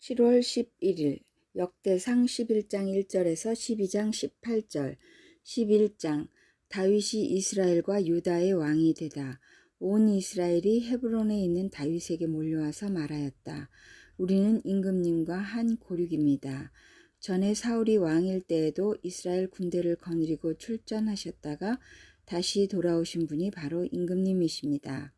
7월 11일 역대상 11장 1절에서 12장 18절 11장 다윗이 이스라엘과 유다의 왕이 되다. 온 이스라엘이 헤브론에 있는 다윗에게 몰려와서 말하였다. 우리는 임금님과 한 고륙입니다. 전에 사울이 왕일 때에도 이스라엘 군대를 거느리고 출전하셨다가 다시 돌아오신 분이 바로 임금님이십니다.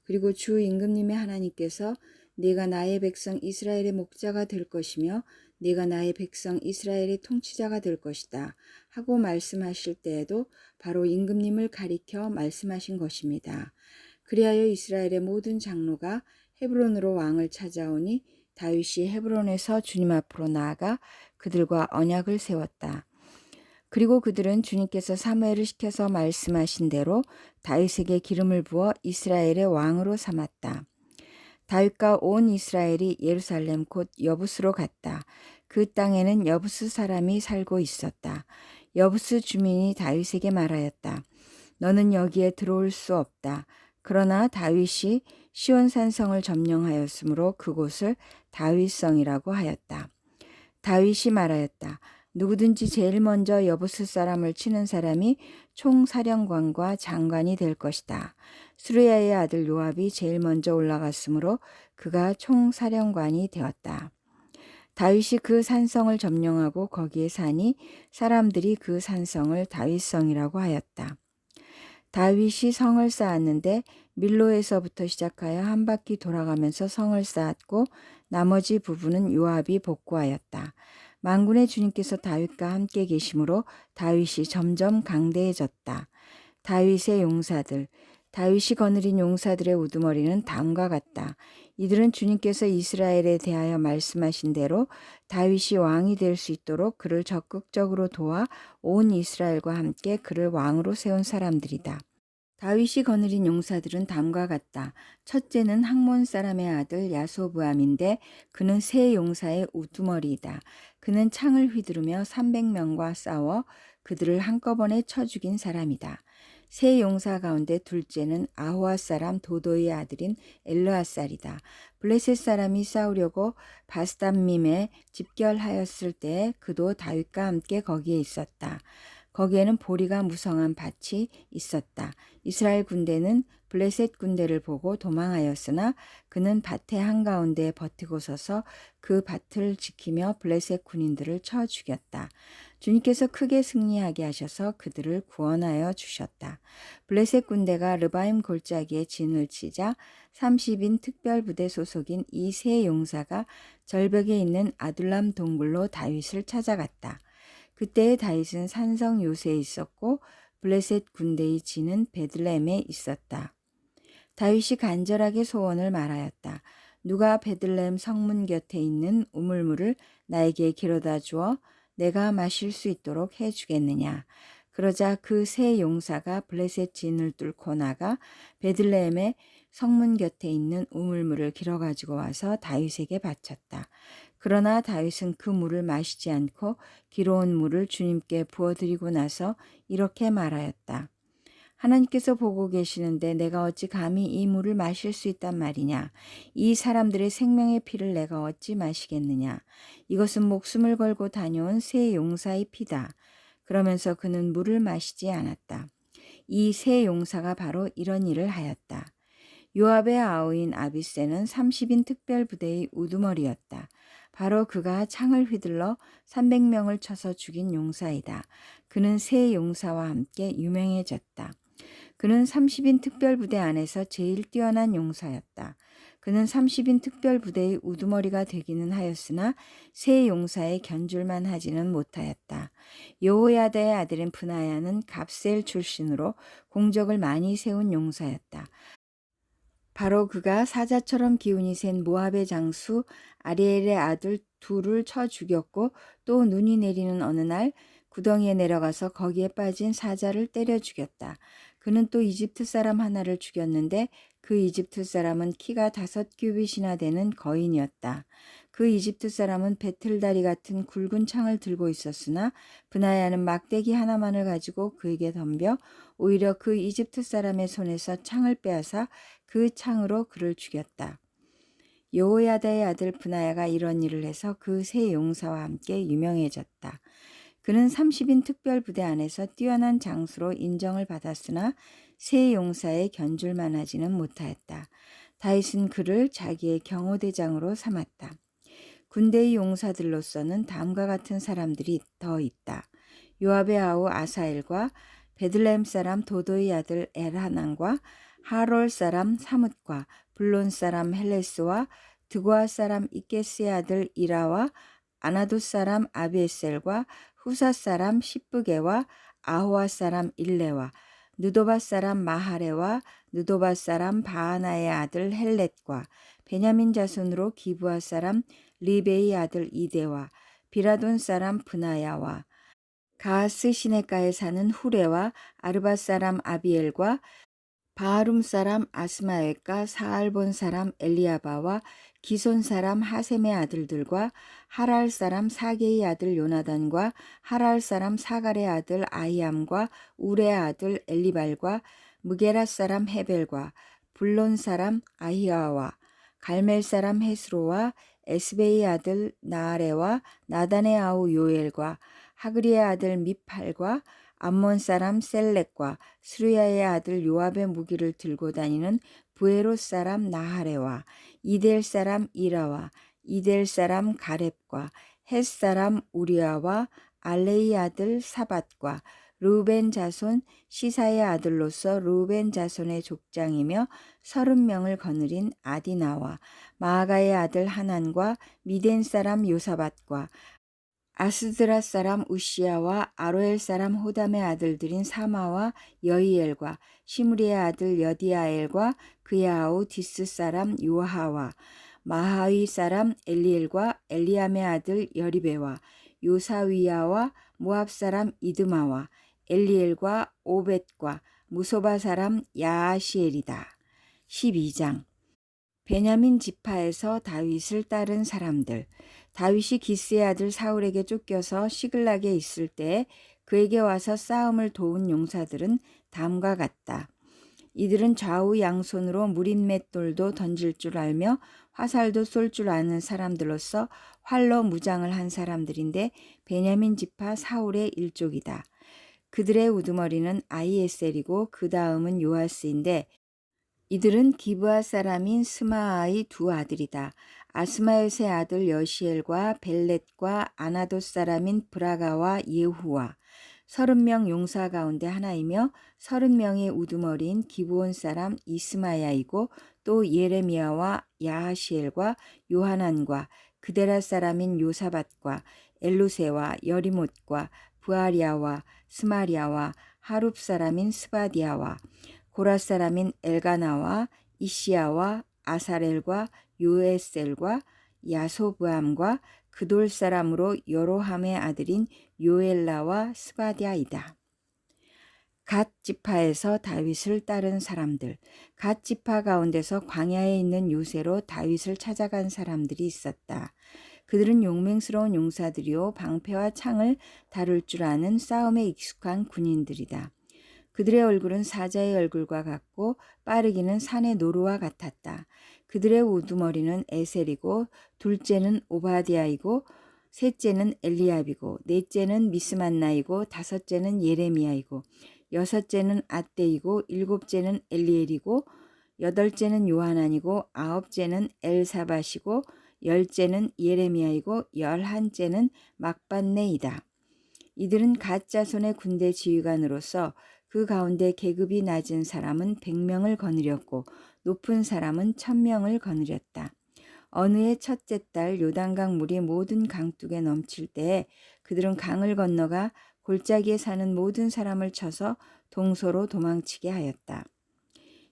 그리고 주 임금님의 하나님께서 네가 나의 백성 이스라엘의 목자가 될 것이며 네가 나의 백성 이스라엘의 통치자가 될 것이다 하고 말씀하실 때에도 바로 임금님을 가리켜 말씀하신 것입니다. 그리하여 이스라엘의 모든 장로가 헤브론으로 왕을 찾아오니 다윗이 헤브론에서 주님 앞으로 나아가 그들과 언약을 세웠다. 그리고 그들은 주님께서 사무엘을 시켜서 말씀하신 대로 다윗에게 기름을 부어 이스라엘의 왕으로 삼았다. 다윗과 온 이스라엘이 예루살렘 곧 여부스로 갔다. 그 땅에는 여부스 사람이 살고 있었다. 여부스 주민이 다윗에게 말하였다. 너는 여기에 들어올 수 없다. 그러나 다윗이 시온산성을 점령하였으므로 그곳을 다윗성이라고 하였다. 다윗이 말하였다. 누구든지 제일 먼저 여부스 사람을 치는 사람이 총사령관과 장관이 될 것이다. 수르야의 아들 요압이 제일 먼저 올라갔으므로 그가 총사령관이 되었다. 다윗이 그 산성을 점령하고 거기에 사니 사람들이 그 산성을 다윗성이라고 하였다. 다윗이 성을 쌓았는데 밀로에서부터 시작하여 한 바퀴 돌아가면서 성을 쌓았고 나머지 부분은 요압이 복구하였다. 만군의 주님께서 다윗과 함께 계심으로 다윗이 점점 강대해졌다. 다윗의 용사들, 다윗이 거느린 용사들의 우두머리는 다음과 같다. 이들은 주님께서 이스라엘에 대하여 말씀하신 대로 다윗이 왕이 될 수 있도록 그를 적극적으로 도와 온 이스라엘과 함께 그를 왕으로 세운 사람들이다. 다윗이 거느린 용사들은 다음과 같다. 첫째는 학몬 사람의 아들 야소부암인데 그는 세 용사의 우두머리이다. 그는 창을 휘두르며 300명과 싸워 그들을 한꺼번에 쳐 죽인 사람이다. 세 용사 가운데 둘째는 아호아 사람 도도의 아들인 엘르아살이다. 블레셋 사람이 싸우려고 바스담밈에 집결하였을 때 그도 다윗과 함께 거기에 있었다. 거기에는 보리가 무성한 밭이 있었다. 이스라엘 군대는 블레셋 군대를 보고 도망하였으나 그는 밭의 한가운데에 버티고 서서 그 밭을 지키며 블레셋 군인들을 쳐 죽였다. 주님께서 크게 승리하게 하셔서 그들을 구원하여 주셨다. 블레셋 군대가 르바임 골짜기에 진을 치자 30인 특별부대 소속인 이 세 용사가 절벽에 있는 아둘람 동굴로 다윗을 찾아갔다. 그때의 다윗은 산성 요새에 있었고 블레셋 군대의 진은 베들레헴에 있었다. 다윗이 간절하게 소원을 말하였다. 누가 베들레헴 성문 곁에 있는 우물물을 나에게 길어다 주어 내가 마실 수 있도록 해주겠느냐. 그러자 그 세 용사가 블레셋 진을 뚫고 나가 베들레헴의 성문 곁에 있는 우물물을 길어 가지고 와서 다윗에게 바쳤다. 그러나 다윗은 그 물을 마시지 않고 길어온 물을 주님께 부어드리고 나서 이렇게 말하였다. 하나님께서 보고 계시는데 내가 어찌 감히 이 물을 마실 수 있단 말이냐. 이 사람들의 생명의 피를 내가 어찌 마시겠느냐. 이것은 목숨을 걸고 다녀온 세 용사의 피다. 그러면서 그는 물을 마시지 않았다. 이 세 용사가 바로 이런 일을 하였다. 요압의 아우인 아비새는 30인 특별부대의 우두머리였다. 바로 그가 창을 휘둘러 300명을 쳐서 죽인 용사이다. 그는 세 용사와 함께 유명해졌다. 그는 30인 특별부대 안에서 제일 뛰어난 용사였다. 그는 30인 특별부대의 우두머리가 되기는 하였으나 세 용사에 견줄만 하지는 못하였다. 여호야다의 아들인 브나야는 갑셀 출신으로 공적을 많이 세운 용사였다. 바로 그가 사자처럼 기운이 센 모압의 장수 아리엘의 아들 둘을 쳐 죽였고 또 눈이 내리는 어느 날 구덩이에 내려가서 거기에 빠진 사자를 때려 죽였다. 그는 또 이집트 사람 하나를 죽였는데 그 이집트 사람은 키가 5규빗이나 되는 거인이었다. 그 이집트 사람은 배틀다리 같은 굵은 창을 들고 있었으나 브나야는 막대기 하나만을 가지고 그에게 덤벼 오히려 그 이집트 사람의 손에서 창을 빼앗아 그 창으로 그를 죽였다. 여호야다의 아들 브나야가 이런 일을 해서 그 세 용사와 함께 유명해졌다. 그는 30인 특별부대 안에서 뛰어난 장수로 인정을 받았으나 세 용사에 견줄만 하지는 못하였다. 다윗은 그를 자기의 경호대장으로 삼았다. 군대의 용사들로서는 다음과 같은 사람들이 더 있다. 요압의 아우 아사엘과 베들레헴 사람 도도의 아들 엘하난과 하롤 사람 사뭇과 블론 사람 헬레스와 드고아 사람 이케스의 아들 이라와 아나돗 사람 아비에셀과 후사 사람 시브게와 아호아 사람 일레와 느도바 사람 마하레와 느도바 사람 바하나의 아들 헬렛과 베냐민 자손으로 기브아 사람 리베의 아들 이데와 비라돈 사람 브나야와 가하스 시내가에 사는 후레와 아르바 사람 아비엘과 바하룸 사람 아스마엘과 사알본 사람 엘리아바와 기손 사람 하셈의 아들들과 하랄 사람 사게의 아들 요나단과 하랄 사람 사갈의 아들 아히암과 우레의 아들 엘리발과 무게라 사람 헤벨과 블론 사람 아히아와 갈멜 사람 헤스로와 에스베의 아들 나아레와 나단의 아우 요엘과 하그리의 아들 미팔과 암몬 사람 셀렉과 스루야의 아들 요압의 무기를 들고 다니는 부에롯 사람 나하레와 이델 사람 이라와 이델 사람 가렙과 헷 사람 우리아와 알레의 아들 사밧과 르우벤 자손 시사의 아들로서 르우벤 자손의 족장이며 30명을 거느린 아디나와 마아가의 아들 하난과 미덴 사람 요사밧과 아스드라 사람 우시아와 아로엘 사람 호담의 아들들인 사마와 여이엘과 시므리의 아들 여디아엘과 그의 아우 디스 사람 요하와 마하위 사람 엘리엘과 엘리암의 아들 여리베와 요사위야와 모압 사람 이드마와 엘리엘과 오벳과 무소바 사람 야아시엘이다. 12장 베냐민 지파에서 다윗을 따른 사람들. 다윗이 기스의 아들 사울에게 쫓겨서 시글락에 있을 때 그에게 와서 싸움을 도운 용사들은 다음과 같다. 이들은 좌우 양손으로 무린맷돌도 던질 줄 알며 화살도 쏠 줄 아는 사람들로서 활로 무장을 한 사람들인데 베냐민 지파 사울의 일족이다. 그들의 우두머리는 아히에셀이고 그 다음은 요아스인데 이들은 기브아 사람인 스마아의 두 아들이다. 아스마옅의 아들 여시엘과 벨렛과 아나돗 사람인 브라가와 예후와 30명 용사 가운데 하나이며 30명의 우두머리인 기브온 사람 이스마야이고 또 예레미야와 야하시엘과 요하난과 그데라 사람인 요사밧과 엘루세와 여리못과 부아리아와 스마리아와 하룹 사람인 스바디아와 고라 사람인 엘가나와 이시야와 아사렐과 요에셀과 야소브암과 그돌 사람으로 여로함의 아들인 요엘라와 스바디아이다. 갓 지파에서 다윗을 따른 사람들. 갓 지파 가운데서 광야에 있는 요새로 다윗을 찾아간 사람들이 있었다. 그들은 용맹스러운 용사들이요 방패와 창을 다룰 줄 아는 싸움에 익숙한 군인들이다. 그들의 얼굴은 사자의 얼굴과 같고 빠르기는 산의 노루와 같았다. 그들의 우두머리는 에셀이고 둘째는 오바디아이고 셋째는 엘리압이고 넷째는 미스만나이고 다섯째는 예레미야이고 여섯째는 앗대이고 일곱째는 엘리엘이고 여덟째는 요하난이고 아홉째는 엘사밧이고 열째는 예레미야이고 열한째는 막반네이다. 이들은 갓 자손의 군대 지휘관으로서 그 가운데 계급이 낮은 사람은 100명을 거느렸고 높은 사람은 1000명을 거느렸다. 어느 해 첫째 달 요단강 물이 모든 강둑에 넘칠 때에 그들은 강을 건너가 골짜기에 사는 모든 사람을 쳐서 동서로 도망치게 하였다.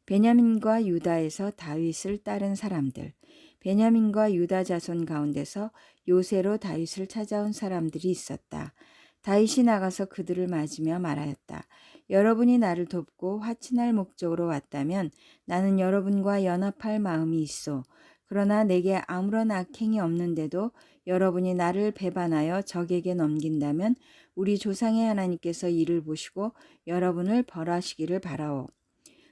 베냐민과 유다에서 다윗을 따른 사람들. 베냐민과 유다 자손 가운데서 요새로 다윗을 찾아온 사람들이 있었다. 다윗이 나가서 그들을 맞으며 말하였다. 여러분이 나를 돕고 화친할 목적으로 왔다면 나는 여러분과 연합할 마음이 있어. 그러나 내게 아무런 악행이 없는데도 여러분이 나를 배반하여 적에게 넘긴다면 우리 조상의 하나님께서 이를 보시고 여러분을 벌하시기를 바라오.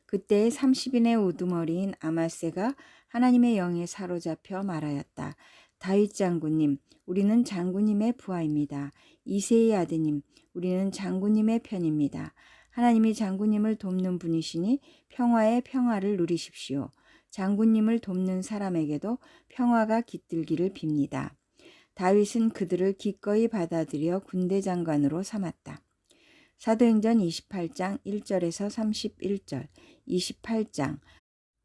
그때 30인의 우두머리인 아마세가 하나님의 영에 사로잡혀 말하였다. 다윗 장군님, 우리는 장군님의 부하입니다. 이새의 아드님, 우리는 장군님의 편입니다. 하나님이 장군님을 돕는 분이시니 평화의 평화를 누리십시오. 장군님을 돕는 사람에게도 평화가 깃들기를 빕니다. 다윗은 그들을 기꺼이 받아들여 군대 장관으로 삼았다. 사도행전 28장 1절에서 31절, 28장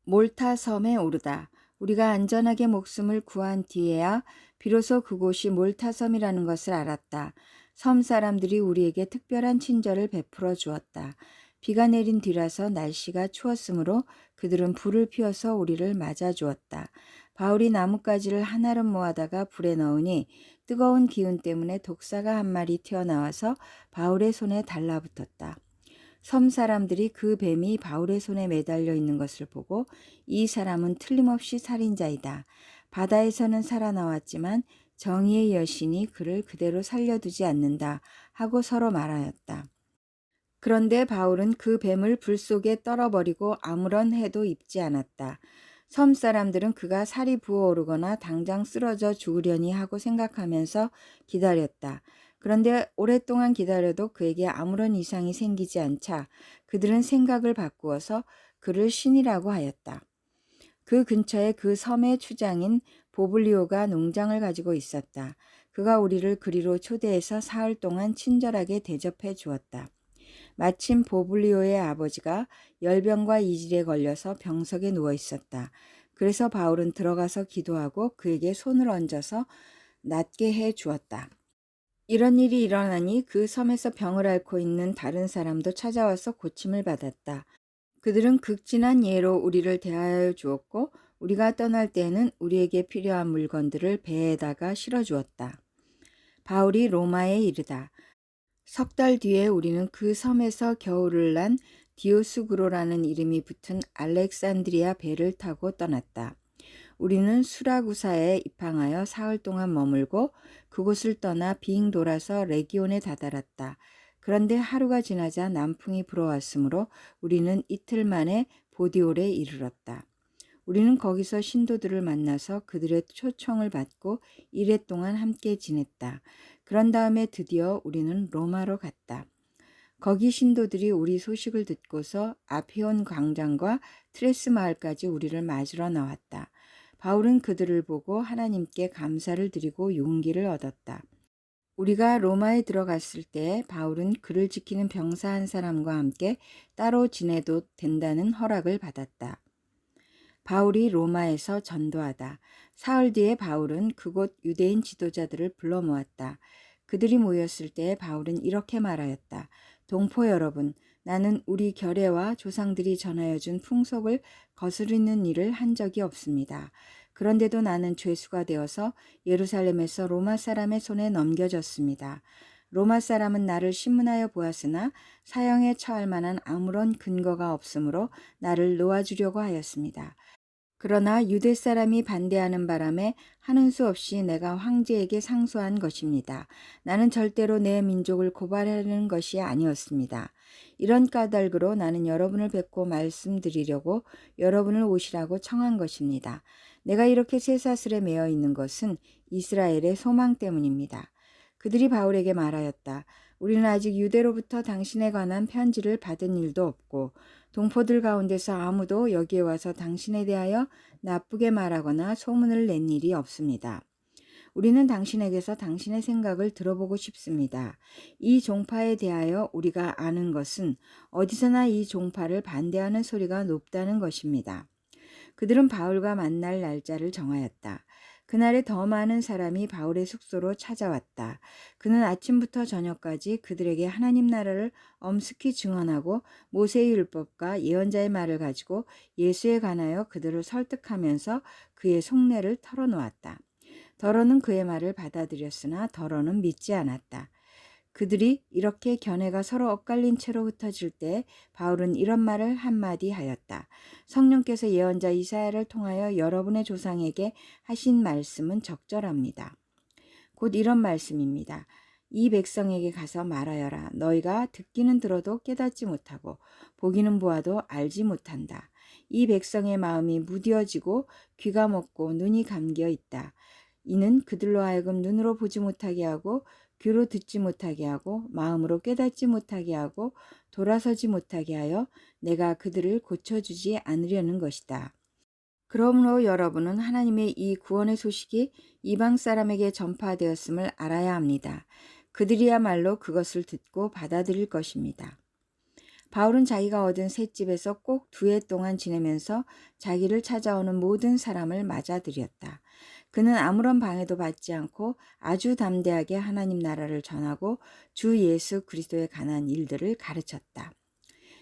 몰타 섬에 오르다. 우리가 안전하게 목숨을 구한 뒤에야 비로소 그곳이 몰타 섬이라는 것을 알았다. 섬 사람들이 우리에게 특별한 친절을 베풀어 주었다. 비가 내린 뒤라서 날씨가 추웠으므로 그들은 불을 피워서 우리를 맞아 주었다. 바울이 나뭇가지를 한아름 모아다가 불에 넣으니 뜨거운 기운 때문에 독사가 한 마리 튀어나와서 바울의 손에 달라붙었다. 섬 사람들이 그 뱀이 바울의 손에 매달려 있는 것을 보고 이 사람은 틀림없이 살인자이다. 바다에서는 살아나왔지만 정의의 여신이 그를 그대로 살려두지 않는다 하고 서로 말하였다. 그런데 바울은 그 뱀을 불 속에 떨어버리고 아무런 해도 입지 않았다. 섬 사람들은 그가 살이 부어오르거나 당장 쓰러져 죽으려니 하고 생각하면서 기다렸다. 그런데 오랫동안 기다려도 그에게 아무런 이상이 생기지 않자 그들은 생각을 바꾸어서 그를 신이라고 하였다. 그 근처에 그 섬의 추장인 보블리오가 농장을 가지고 있었다. 그가 우리를 그리로 초대해서 사흘 동안 친절하게 대접해 주었다. 마침 보블리오의 아버지가 열병과 이질에 걸려서 병석에 누워 있었다. 그래서 바울은 들어가서 기도하고 그에게 손을 얹어서 낫게 해 주었다. 이런 일이 일어나니 그 섬에서 병을 앓고 있는 다른 사람도 찾아와서 고침을 받았다. 그들은 극진한 예로 우리를 대하여 주었고 우리가 떠날 때에는 우리에게 필요한 물건들을 배에다가 실어주었다. 바울이 로마에 이르다. 석 달 뒤에 우리는 그 섬에서 겨울을 난 디오스구로라는 이름이 붙은 알렉산드리아 배를 타고 떠났다. 우리는 수라구사에 입항하여 사흘 동안 머물고 그곳을 떠나 빙 돌아서 레기온에 다다랐다. 그런데 하루가 지나자 남풍이 불어왔으므로 우리는 이틀 만에 보디올에 이르렀다. 우리는 거기서 신도들을 만나서 그들의 초청을 받고 이래 동안 함께 지냈다. 그런 다음에 드디어 우리는 로마로 갔다. 거기 신도들이 우리 소식을 듣고서 아피온 광장과 트레스 마을까지 우리를 맞으러 나왔다. 바울은 그들을 보고 하나님께 감사를 드리고 용기를 얻었다. 우리가 로마에 들어갔을 때 바울은 그를 지키는 병사 한 사람과 함께 따로 지내도 된다는 허락을 받았다. 바울이 로마에서 전도하다. 사흘 뒤에 바울은 그곳 유대인 지도자들을 불러 모았다. 그들이 모였을 때 바울은 이렇게 말하였다. 동포 여러분, 나는 우리 결례와 조상들이 전하여 준 풍속을 거스르는 일을 한 적이 없습니다. 그런데도 나는 죄수가 되어서 예루살렘에서 로마 사람의 손에 넘겨졌습니다. 로마 사람은 나를 신문하여 보았으나 사형에 처할 만한 아무런 근거가 없으므로 나를 놓아주려고 하였습니다. 그러나 유대 사람이 반대하는 바람에 하는 수 없이 내가 황제에게 상소한 것입니다. 나는 절대로 내 민족을 고발하려는 것이 아니었습니다. 이런 까닭으로 나는 여러분을 뵙고 말씀드리려고 여러분을 오시라고 청한 것입니다. 내가 이렇게 쇠사슬에 매어 있는 것은 이스라엘의 소망 때문입니다. 그들이 바울에게 말하였다. 우리는 아직 유대로부터 당신에 관한 편지를 받은 일도 없고 동포들 가운데서 아무도 여기에 와서 당신에 대하여 나쁘게 말하거나 소문을 낸 일이 없습니다. 우리는 당신에게서 당신의 생각을 들어보고 싶습니다. 이 종파에 대하여 우리가 아는 것은 어디서나 이 종파를 반대하는 소리가 높다는 것입니다. 그들은 바울과 만날 날짜를 정하였다. 그날에 더 많은 사람이 바울의 숙소로 찾아왔다. 그는 아침부터 저녁까지 그들에게 하나님 나라를 엄숙히 증언하고 모세의 율법과 예언자의 말을 가지고 예수에 관하여 그들을 설득하면서 그의 속내를 털어놓았다. 더러는 그의 말을 받아들였으나 더러는 믿지 않았다. 그들이 이렇게 견해가 서로 엇갈린 채로 흩어질 때 바울은 이런 말을 한마디 하였다. 성령께서 예언자 이사야를 통하여 여러분의 조상에게 하신 말씀은 적절합니다. 곧 이런 말씀입니다. 이 백성에게 가서 말하여라. 너희가 듣기는 들어도 깨닫지 못하고 보기는 보아도 알지 못한다. 이 백성의 마음이 무뎌지고 귀가 먹고 눈이 감겨 있다. 이는 그들로 하여금 눈으로 보지 못하게 하고 귀로 듣지 못하게 하고 마음으로 깨닫지 못하게 하고 돌아서지 못하게 하여 내가 그들을 고쳐주지 않으려는 것이다. 그러므로 여러분은 하나님의 이 구원의 소식이 이방 사람에게 전파되었음을 알아야 합니다. 그들이야말로 그것을 듣고 받아들일 것입니다. 바울은 자기가 얻은 새 집에서 꼭 2해 동안 지내면서 자기를 찾아오는 모든 사람을 맞아들였다. 그는 아무런 방해도 받지 않고 아주 담대하게 하나님 나라를 전하고 주 예수 그리스도에 관한 일들을 가르쳤다.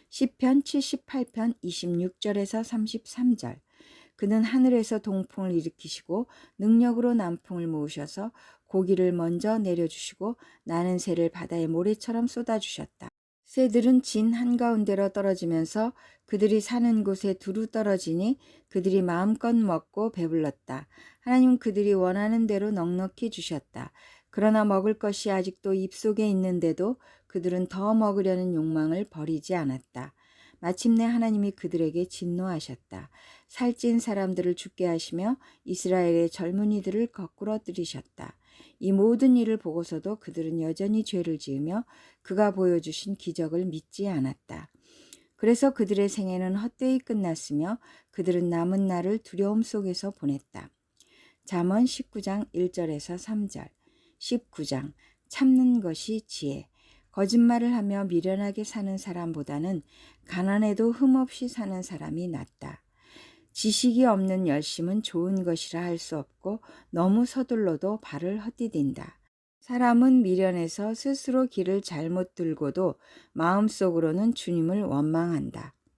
시편 78편 26절에서 33절. 그는 하늘에서 동풍을 일으키시고 능력으로 남풍을 모으셔서 고기를 먼저 내려주시고 나는 새를 바다의 모래처럼 쏟아주셨다. 새들은 진 한가운데로 떨어지면서 그들이 사는 곳에 두루 떨어지니 그들이 마음껏 먹고 배불렀다. 하나님은 그들이 원하는 대로 넉넉히 주셨다. 그러나 먹을 것이 아직도 입속에 있는데도 그들은 더 먹으려는 욕망을 버리지 않았다. 마침내 하나님이 그들에게 진노하셨다. 살찐 사람들을 죽게 하시며 이스라엘의 젊은이들을 거꾸로 들이셨다. 이 모든 일을 보고서도 그들은 여전히 죄를 지으며 그가 보여주신 기적을 믿지 않았다. 그래서 그들의 생애는 헛되이 끝났으며 그들은 남은 날을 두려움 속에서 보냈다. 잠언 19장 1절에서 3절. 19장 참는 것이 지혜. 거짓말을 하며 미련하게 사는 사람보다는 가난해도 흠없이 사는 사람이 낫다. 지식이 없는 열심은 좋은 것이라 할 수 없고 너무 서둘러도 발을 헛디딘다. 사람은 미련해서 스스로 길을 잘못 들고도 마음속으로는 주님을 원망한다.